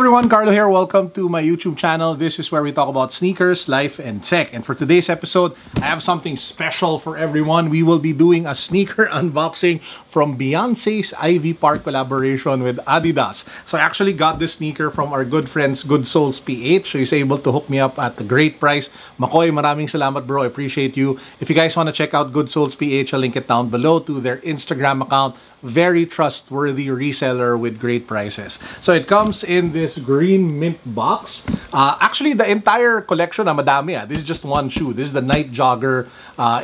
everyone, Carlo here. Welcome to my YouTube channel. This is where we talk about sneakers, life, and tech. And for today's episode, I have something special for everyone. We will be doing a sneaker unboxing from Beyonce's Ivy Park collaboration with Adidas. So I actually got this sneaker from our good friends, Good Souls PH. So he's able to hook me up at a great price. Makoy, maraming salamat bro. I appreciate you. If you guys want to check out Good Souls PH, I'll link it down below to their Instagram account. Very trustworthy reseller with great prices. So it comes in this green mint box. Actually, the entire collection, madami. This is just one shoe. This is the Nite Jogger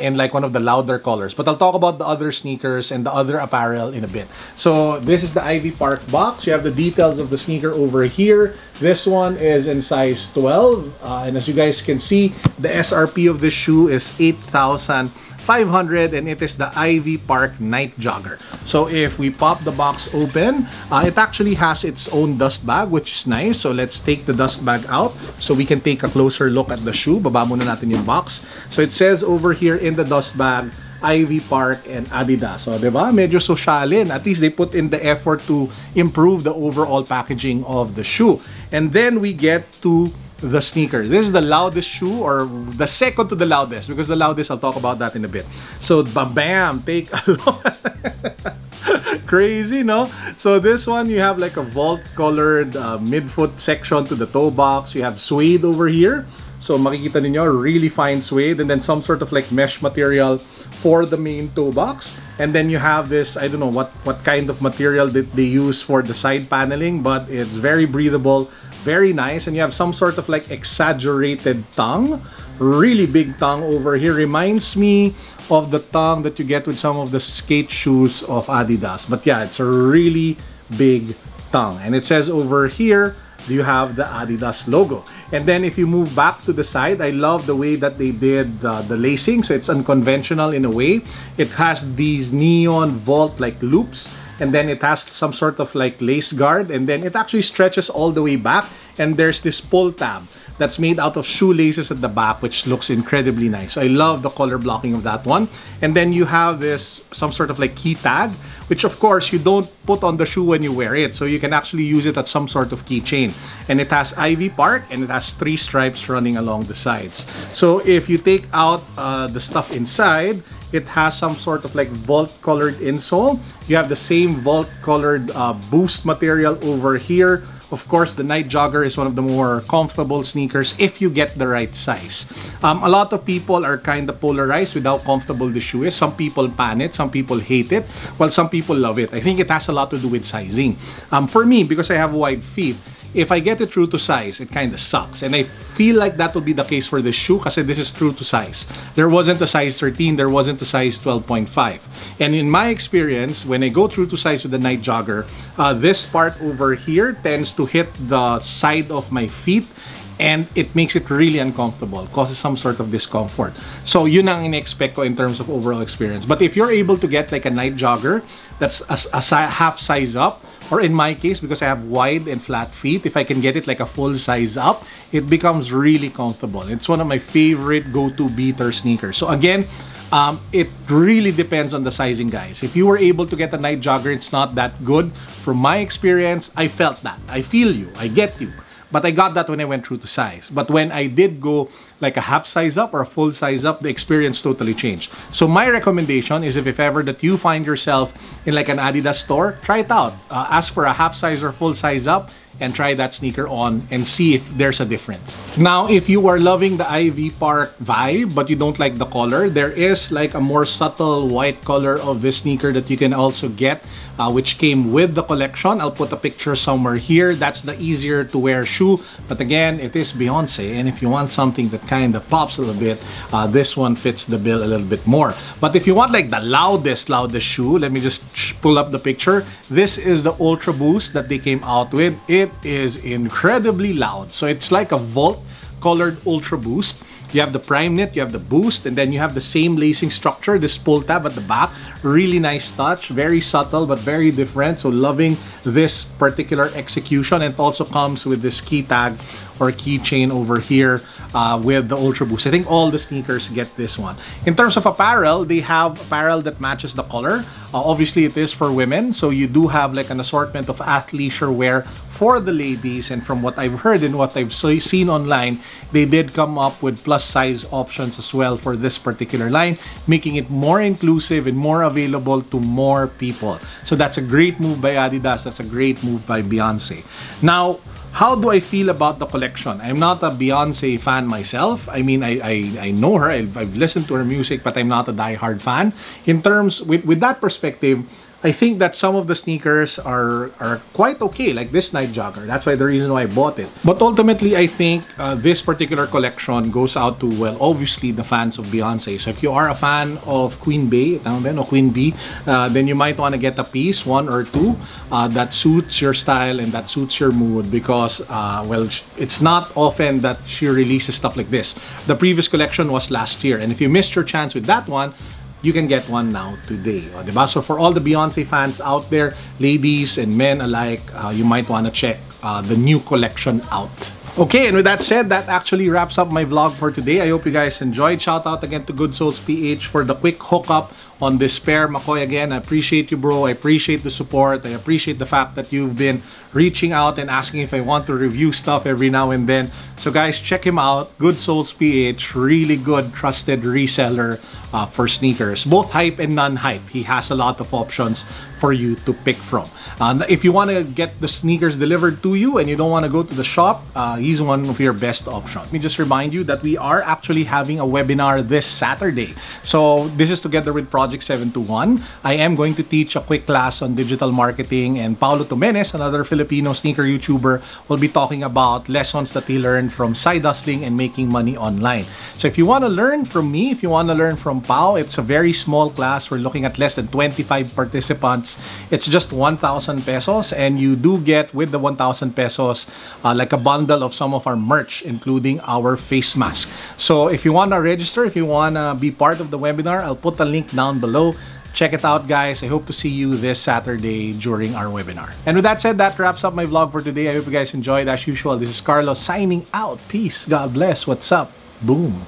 in like one of the louder colors. But I'll talk about the other sneakers and the other apparel in a bit. So this is the Ivy Park box. You have the details of the sneaker over here. This one is in size 12. And as you guys can see, the SRP of this shoe is 8,500 and it is the Ivy Park Nite Jogger. So if we pop the box open, it actually has its own dust bag, which is nice. So let's take the dust bag out so we can take a closer look at the shoe. Baba muna natin yung box. So it says over here in the dust bag, Ivy Park and Adidas. So, diba? Medyo sosyalin. At least they put in the effort to improve the overall packaging of the shoe. And then we get to the sneaker. This is the loudest shoe, or the second to the loudest, because the loudest, I'll talk about that in a bit. So, bam, take a look. Crazy, no? So this one, you have like a vault colored midfoot section to the toe box. You have suede over here. So makikita ninyo, really fine suede, and then some sort of like mesh material for the main toe box. And then you have this, I don't know what kind of material that they use for the side paneling, but it's very breathable, very nice. And you have some sort of like exaggerated tongue, really big tongue over here. Reminds me of the tongue that you get with some of the skate shoes of Adidas. But yeah, it's a really big tongue. And it says over here, you have the Adidas logo. And then if you move back to the side, I love the way that they did the lacing. So it's unconventional in a way. It has these neon vault like loops, and then it has some sort of like lace guard, and then it actually stretches all the way back, and there's this pull tab that's made out of shoelaces at the back, which looks incredibly nice. So I love the color blocking of that one. And then you have this some sort of like key tag, which of course you don't put on the shoe when you wear it, so you can actually use it at some sort of keychain. And it has Ivy Park, and it has 3 stripes running along the sides. So if you take out the stuff inside, it has some sort of like vault colored insole. You have the same vault colored boost material over here. Of course, the Nite Jogger is one of the more comfortable sneakers if you get the right size. A lot of people are kind of polarized with how comfortable the shoe is. Some people pan it, some people hate it, while some people love it. I think it has a lot to do with sizing. For me, because I have wide feet, if I get it true to size, it kind of sucks. And I feel like that will be the case for this shoe because this is true to size. There wasn't a size 13, there wasn't a size 12.5. And in my experience, when I go through to size with the Nite Jogger, this part over here tends to hit the side of my feet, and it makes it really uncomfortable, causes some sort of discomfort. So yun ang in-expect ko in terms of overall experience. But if you're able to get like a Nite Jogger that's a half size up, or in my case, because I have wide and flat feet, if I can get it like a full size up, it becomes really comfortable. It's one of my favorite go-to beater sneakers. So again, it really depends on the sizing, guys. If you were able to get a Nite Jogger, it's not that good. From my experience, I felt that. I feel you. I get you. But I got that when I went through to size. But when I did go like a half size up or a full size up, the experience totally changed. So my recommendation is if ever that you find yourself in like an Adidas store, try it out. Ask for a half size or full size up and try that sneaker on and see if there's a difference. Now, if you are loving the Ivy Park vibe but you don't like the color, there is like a more subtle white color of this sneaker that you can also get, which came with the collection. I'll put a picture somewhere here. That's the easier to wear shoe. But again, it is Beyonce, and if you want something that kind of pops a little bit, this one fits the bill a little bit more. But if you want like the loudest shoe, let me just pull up the picture. This is the Ultra Boost that they came out with. It is incredibly loud. So it's like a vault colored Ultra Boost. You have the prime knit, you have the boost, and then you have the same lacing structure, this pull tab at the back. Really nice touch, very subtle but very different. So loving this particular execution. And it also comes with this key tag or keychain over here with the Ultra Boost. I think all the sneakers get this one. In terms of apparel, they have apparel that matches the color. Obviously, it is for women, so you do have like an assortment of athleisure wear for the ladies. And from what I've heard and what I've seen online, they did come up with plus size options as well for this particular line, making it more inclusive and more available to more people. So that's a great move by Adidas. That's a great move by Beyonce. Now, how do I feel about the collection? I'm not a Beyonce fan myself. I mean, I know her. I've listened to her music, but I'm not a die-hard fan. In terms, with that perspective, I think that some of the sneakers are quite okay, like this Nite Jogger. That's the reason why I bought it. But ultimately, I think this particular collection goes out to, well, obviously the fans of Beyonce. So if you are a fan of Queen Bey, or Queen Bee, then you might want to get a piece, one or two, that suits your style and that suits your mood, because, well, it's not often that she releases stuff like this. The previous collection was last year, and if you missed your chance with that one, you can get one now today. So for all the Beyonce fans out there, ladies and men alike, you might want to check the new collection out. Okay, and with that said, that actually wraps up my vlog for today. I hope you guys enjoyed. Shout out again to Good Souls PH for the quick hookup on this pair. Makoy, again, I appreciate you, bro. I appreciate the support. I appreciate the fact that you've been reaching out and asking if I want to review stuff every now and then. So guys, check him out. Good Souls PH, really good, trusted reseller for sneakers, both hype and non-hype. He has a lot of options for you to pick from. If you want to get the sneakers delivered to you and you don't want to go to the shop, he's one of your best options. Let me just remind you that we are actually having a webinar this Saturday. So this is together with Project 721. I am going to teach a quick class on digital marketing, and Paulo Tomenes, another Filipino sneaker YouTuber, will be talking about lessons that he learned from side hustling and making money online. So if you want to learn from me, if you want to learn from Pao, it's a very small class. We're looking at less than 25 participants. It's just 1,000 pesos, and you do get with the 1,000 pesos like a bundle of some of our merch, including our face mask. So if you want to register, if you want to be part of the webinar, I'll put the link down below. Check it out, guys. I hope to see you this Saturday during our webinar. And with that said, that wraps up my vlog for today. I hope you guys enjoyed. As usual, this is Carlo signing out. Peace. God bless. What's up? Boom.